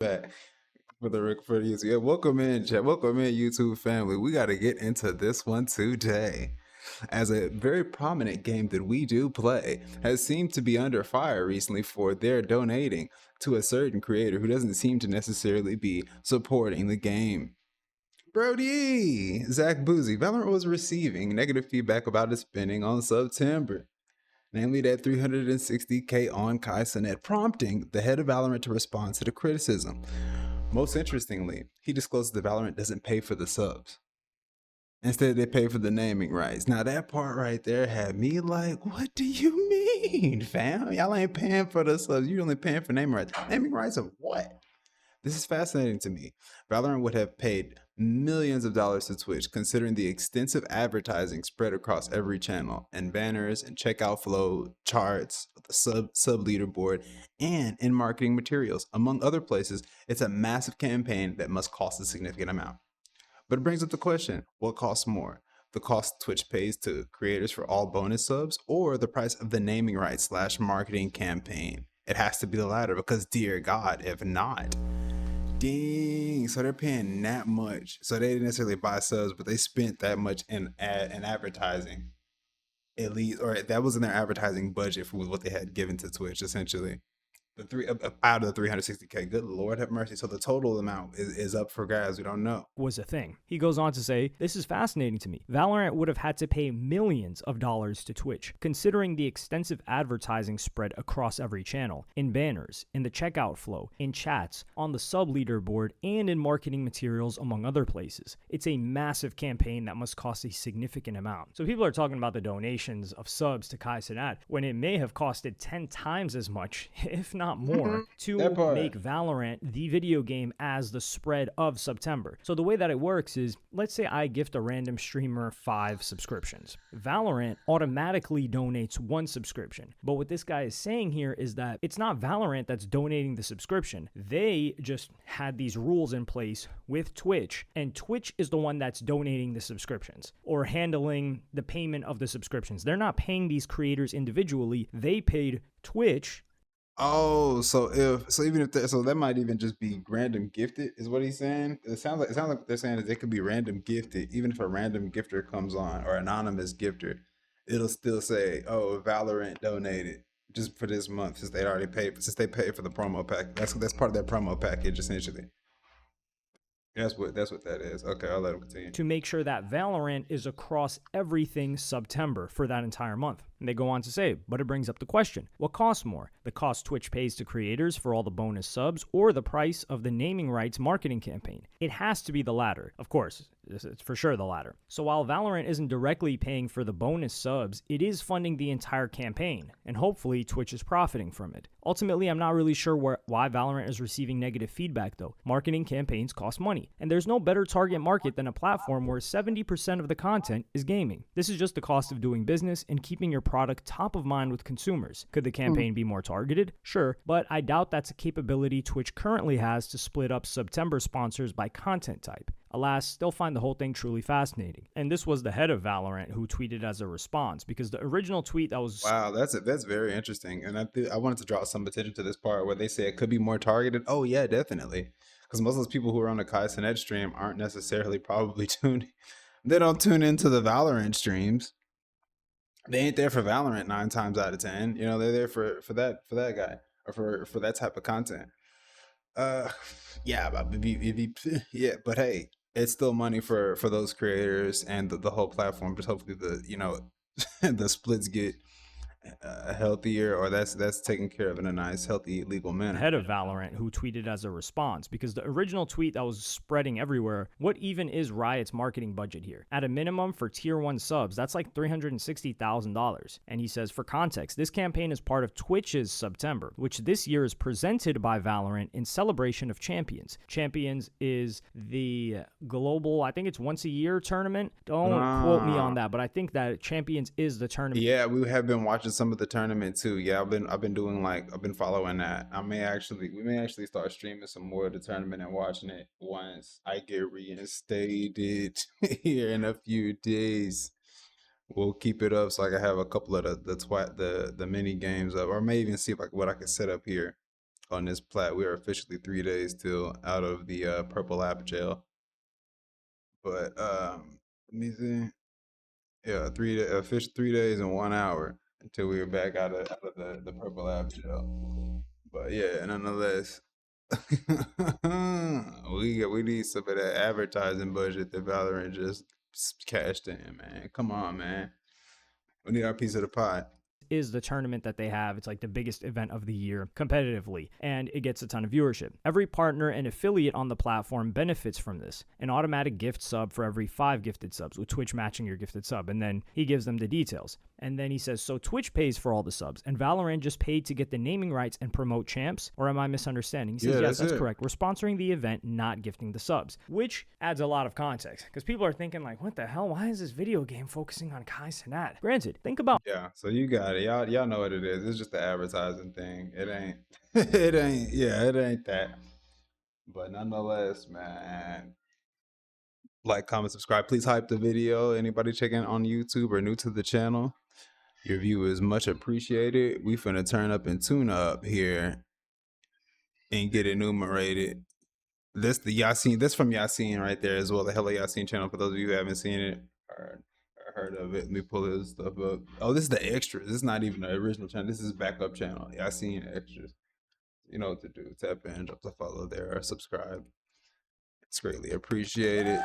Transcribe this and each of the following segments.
Back for the YouTube. Yeah, welcome in, chat. Welcome in, YouTube family. We got to get into this one today. As a very prominent game that we do play has seemed to be under fire recently for their donating to a certain creator who doesn't seem to necessarily be supporting the game. Brody, Zach Boozy, Valorant was receiving negative feedback about its spending on September, namely that 360k on Kai Cenat, prompting the head of Valorant to respond to the criticism. Most interestingly, he disclosed that Valorant doesn't pay for the subs. Instead, they pay for the naming rights. Now, that part right there had me like, what do you mean, fam? Y'all ain't paying for the subs. You're only paying for naming rights. Naming rights of what? This is fascinating to me. Valorant would have paid millions of dollars to Twitch, considering the extensive advertising spread across every channel, and banners and checkout flow charts, the sub leaderboard, and in marketing materials. Among other places, it's a massive campaign that must cost a significant amount. But it brings up the question, what costs more? The cost Twitch pays to creators for all bonus subs, or the price of the naming rights / marketing campaign? It has to be the latter, because dear God, if not, dang, so they're paying that much. So they didn't necessarily buy subs, but they spent that much in advertising, at least, or that was in their advertising budget for what they had given to Twitch, essentially. The three out of the 360k. Good Lord have mercy. So the total amount is up for grabs. We don't know. Was a thing. He goes on to say, this is fascinating to me. Valorant would have had to pay millions of dollars to Twitch, considering the extensive advertising spread across every channel, in banners, in the checkout flow, in chats, on the sub leaderboard, and in marketing materials, among other places. It's a massive campaign that must cost a significant amount. So people are talking about the donations of subs to Kai Cenat when it may have costed 10 times as much, if not more, to make Valorant the video game as the spread of September. So the way that it works is, let's say I gift a random streamer 5 subscriptions. Valorant automatically donates 1 subscription. But what this guy is saying here is that it's not Valorant that's donating the subscription. They just had these rules in place with Twitch, and Twitch is the one that's donating the subscriptions or handling the payment of the subscriptions. They're not paying these creators individually. They paid Twitch. Oh, so even if so that might even just be random gifted, is what he's saying. It sounds like what they're saying is it could be random gifted, even if a random gifter comes on or anonymous gifter, it'll still say, "Oh, Valorant donated just for this month," since they already paid, since they paid for the promo pack. That's part of their promo package, essentially. That's what that is. Okay, I'll let him continue. To make sure that Valorant is across everything September for that entire month. And they go on to say, but it brings up the question, what costs more? The cost Twitch pays to creators for all the bonus subs, or the price of the naming rights marketing campaign? It has to be the latter. Of course, it's for sure the latter. So while Valorant isn't directly paying for the bonus subs, it is funding the entire campaign, and hopefully Twitch is profiting from it. Ultimately, I'm not really sure why Valorant is receiving negative feedback though. Marketing campaigns cost money, and there's no better target market than a platform where 70% of the content is gaming. This is just the cost of doing business and keeping your product top of mind with consumers. Could the campaign be more targeted? Sure, but I doubt that's a capability Twitch currently has to split up September sponsors by content type. Alas, still find the whole thing truly fascinating. And this was the head of Valorant who tweeted as a response, because the original tweet that was... Wow, that's very interesting. And I wanted to draw some attention to this part where they say it could be more targeted. Oh yeah, definitely. Because most of those people who are on the Kai Cenat stream aren't necessarily probably tuned. They don't tune into the Valorant streams. They ain't there for Valorant 9 times out of 10. You know, they're there for that guy, or for that type of content. Yeah, but hey, it's still money for those creators and the whole platform. Just hopefully the splits get healthier, or that's taken care of in a nice, healthy, legal manner. Head of Valorant who tweeted as a response, because the original tweet that was spreading everywhere, what even is Riot's marketing budget here? At a minimum for tier 1 subs, that's like $360,000. And he says, for context, this campaign is part of Twitch's September, which this year is presented by Valorant in celebration of Champions. Champions is the global, I think it's once a year tournament. Don't quote me on that, but I think that Champions is the tournament. Yeah, we have been watching some of the tournament too. Yeah, I've been following that. We may actually start streaming some more of the tournament and watching it once I get reinstated here in a few days. We'll keep it up so I can have a couple of the mini games up, or may even see what I can set up here on this plat. We are officially 3 days till out of the purple app jail. But let me see. Yeah, fish 3 days and 1 hour until we were back out of the purple app jail. But yeah, nonetheless, we need some of that advertising budget that Valorant just cashed in, man. Come on, man. We need our piece of the pie. Is the tournament that they have. It's like the biggest event of the year competitively, and it gets a ton of viewership. Every partner and affiliate on the platform benefits from this. An automatic gift sub for every 5 gifted subs, with Twitch matching your gifted sub, and then he gives them the details. And then he says, so Twitch pays for all the subs, and Valorant just paid to get the naming rights and promote champs? Or am I misunderstanding? He says, Yeah, yes, that's it. correct. We're sponsoring the event, not gifting the subs, which adds a lot of context, because people are thinking like, what the hell? Why is this video game focusing on Kai Cenat? Granted, think about Yeah, so you got it. Y'all know what it is. It's just the advertising thing. It ain't it ain't that. But nonetheless, man. Like, comment, subscribe. Please hype the video. Anybody checking on YouTube or new to the channel, your view is much appreciated. We finna turn up and tune up here and get enumerated. This the YASSINE. This from YASSINE right there as well. The Hello YASSINE channel for those of you who haven't seen it or heard of it. Let me pull this stuff up. Oh, this is the extras. This is not even the original channel. This is backup channel. YASSINE extras. You know what to do. Tap in, drop the follow there, or subscribe. It's greatly appreciated.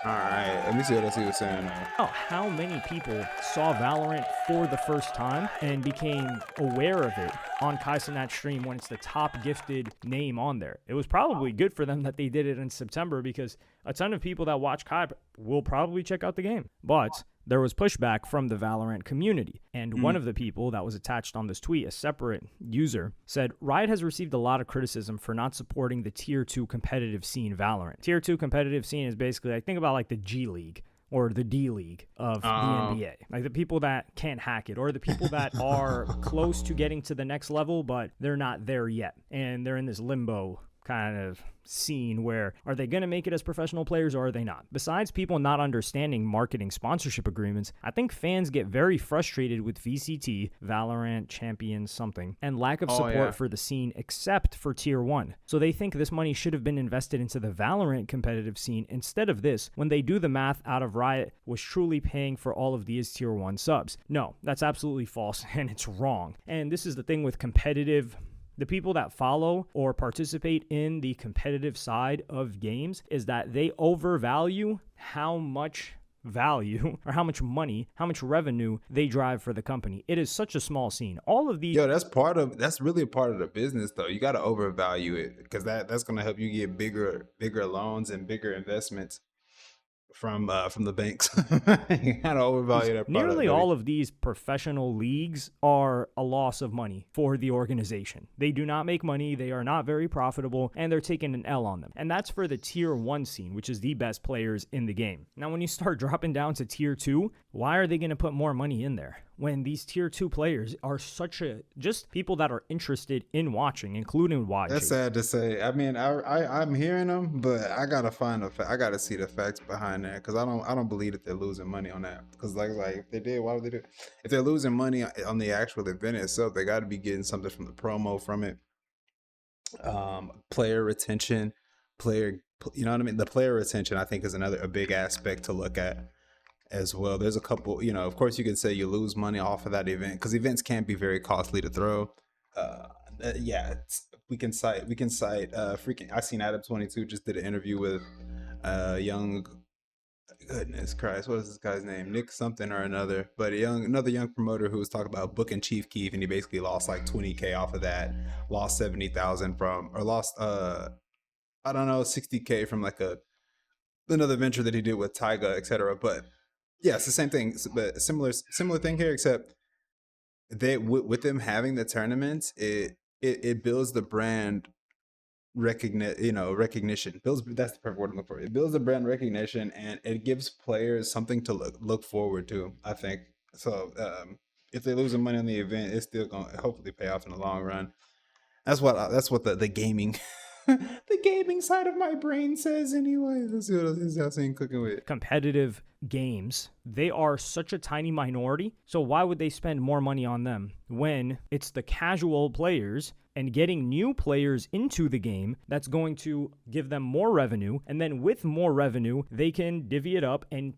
All right, let me see what else he was saying now. Oh, how many people saw Valorant for the first time and became aware of it on Kai Cenat's stream when it's the top gifted name on there? It was probably good for them that they did it in September, because a ton of people that watch Kai will probably check out the game. But there was pushback from the Valorant community, and one of the people that was attached on this tweet, a separate user, said, Riot has received a lot of criticism for not supporting the Tier 2 competitive scene Valorant. Tier 2 competitive scene is basically, like, think about like the G League or the D League of the NBA. Like the people that can't hack it, or the people that are close to getting to the next level, but they're not there yet, and they're in this limbo kind of scene where, are they going to make it as professional players or are they not? Besides people not understanding marketing sponsorship agreements, I think fans get very frustrated with VCT, Valorant Champion something, and lack of support for the scene except for Tier 1. So they think this money should have been invested into the Valorant competitive scene instead of this, when they do the math out of Riot was truly paying for all of these Tier 1 subs. No, that's absolutely false, and it's wrong. And this is the thing with competitive. The people that follow or participate in the competitive side of games is that they overvalue how much value or how much money, how much revenue they drive for the company. It is such a small scene. All of these. Yo, that's really a part of the business though. You got to overvalue it, because that's going to help you get bigger loans and bigger investments from the banks. You gotta overvalue that product. Nearly all of these professional leagues are a loss of money for the organization. They do not make money, they are not very profitable, and they're taking an L on them. And that's for the Tier 1 scene, which is the best players in the game. Now, when you start dropping down to Tier 2, why are they going to put more money in there when these Tier 2 players are just people that are interested in watching, including watching? That's sad to say. I mean, I'm hearing them, but I gotta I gotta see the facts behind that, because I don't believe that they're losing money on that. Because like if they did, why would they do it? If they're losing money on the actual event itself, they got to be getting something from the promo from it. Player retention, you know what I mean? The player retention, I think, is a big aspect to look at as well. There's a couple, of course you can say you lose money off of that event, because events can be very costly to throw. Yeah, we can cite freaking, I seen Adam 22 just did an interview with young, goodness Christ, what is this guy's name? Nick something or another, but another young promoter who was talking about booking Chief Keef, and he basically lost like 20K off of that, lost 70,000 lost I don't know, 60K from like another venture that he did with Tyga, etc. But yeah, it's the same thing, but similar thing here, except they with them having the tournaments, it builds the brand recognition. That's the perfect word I'm looking for. It builds the brand recognition, and it gives players something to look forward to, I think. So if they're losing money on the event, it's still going to hopefully pay off in the long run. That's what the gaming The gaming side of my brain says anyway. Let's see what else is YASSINE cooking with. Competitive games, they are such a tiny minority. So why would they spend more money on them when it's the casual players and getting new players into the game that's going to give them more revenue? And then with more revenue, they can divvy it up and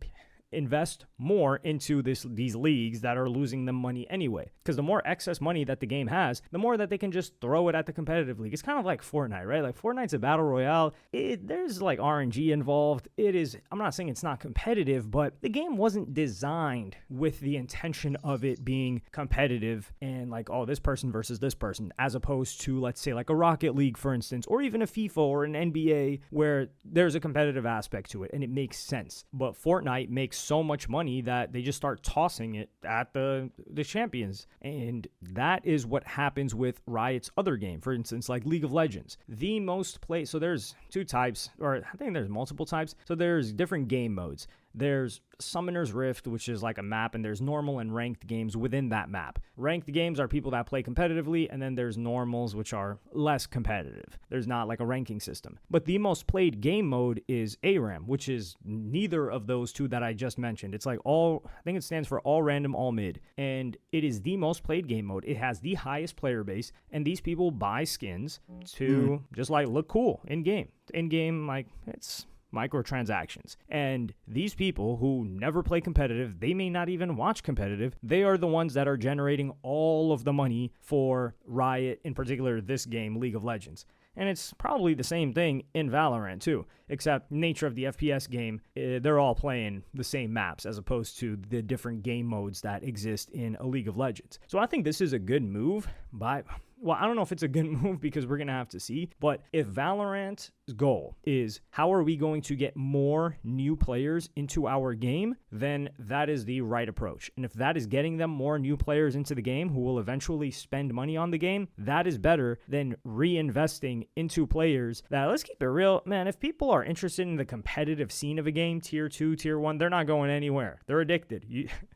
invest more into these leagues that are losing them money anyway. Because the more excess money that the game has, the more that they can just throw it at the competitive league. It's kind of like Fortnite, right? Like Fortnite's a battle royale. There's like RNG involved. I'm not saying it's not competitive, but the game wasn't designed with the intention of it being competitive and like, oh, this person versus this person, as opposed to, let's say, like a Rocket League, for instance, or even a FIFA or an NBA where there's a competitive aspect to it and it makes sense. But Fortnite makes so much money that they just start tossing it at the champions. And that is what happens with Riot's other game, for instance, like League of Legends. The most played, so there's two types, or I think there's multiple types. So there's different game modes. There's Summoner's Rift, which is like a map, and there's normal and ranked games within that map. Ranked games are people that play competitively, and then there's normals, which are less competitive. There's not like a ranking system. But the most played game mode is ARAM, which is neither of those two that I just mentioned. It's like I think it stands for all random, all mid. And it is the most played game mode. It has the highest player base, and these people buy skins to just like look cool in game. In game, like it's microtransactions. And these people who never play competitive, they may not even watch competitive, they are the ones that are generating all of the money for Riot, in particular this game, League of Legends. And it's probably the same thing in Valorant too, except nature of the FPS game, they're all playing the same maps as opposed to the different game modes that exist in a League of Legends. So I think this is a good move by, well, I don't know if it's a good move because we're going to have to see, but if Valorant's goal is how are we going to get more new players into our game, then that is the right approach. And if that is getting them more new players into the game who will eventually spend money on the game, that is better than reinvesting into players that, let's keep it real, man, if people are interested in the competitive scene of a game, tier 2, tier 1, they're not going anywhere. They're addicted.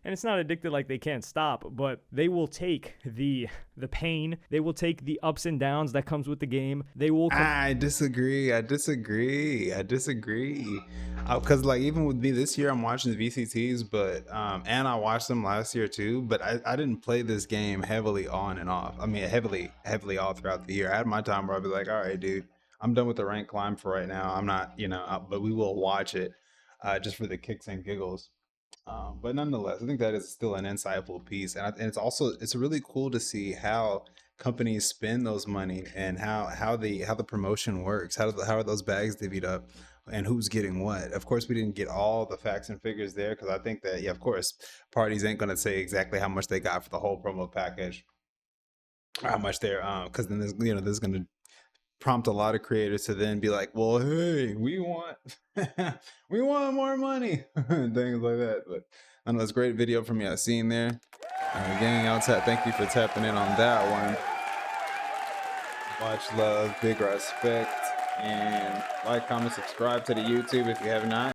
And it's not addicted like they can't stop, but they will take the pain, they will take the ups and downs that comes with the game. They will I disagree. Because like even with me this year, I'm watching the VCTs, but and I watched them last year too. But I didn't play this game heavily on and off. I mean, heavily all throughout the year. I had my time where I'd be like, all right, dude, I'm done with the rank climb for right now. I'm not, but we will watch it just for the kicks and giggles. But nonetheless, I think that is still an insightful piece, and it's really cool to see how companies spend those money and how the promotion works. How are those bags divvied up, and who's getting what? Of course, we didn't get all the facts and figures there because I think that of course, parties ain't gonna say exactly how much they got for the whole promo package, or how much they're because then there's gonna prompt a lot of creators to then be like, well, hey, we want we want more money and things like that. But I know it's a great video from YASSINE there. Again, y'all thank you for tapping in on that one. Much love, big respect, and like, comment, subscribe to the YouTube if you have not.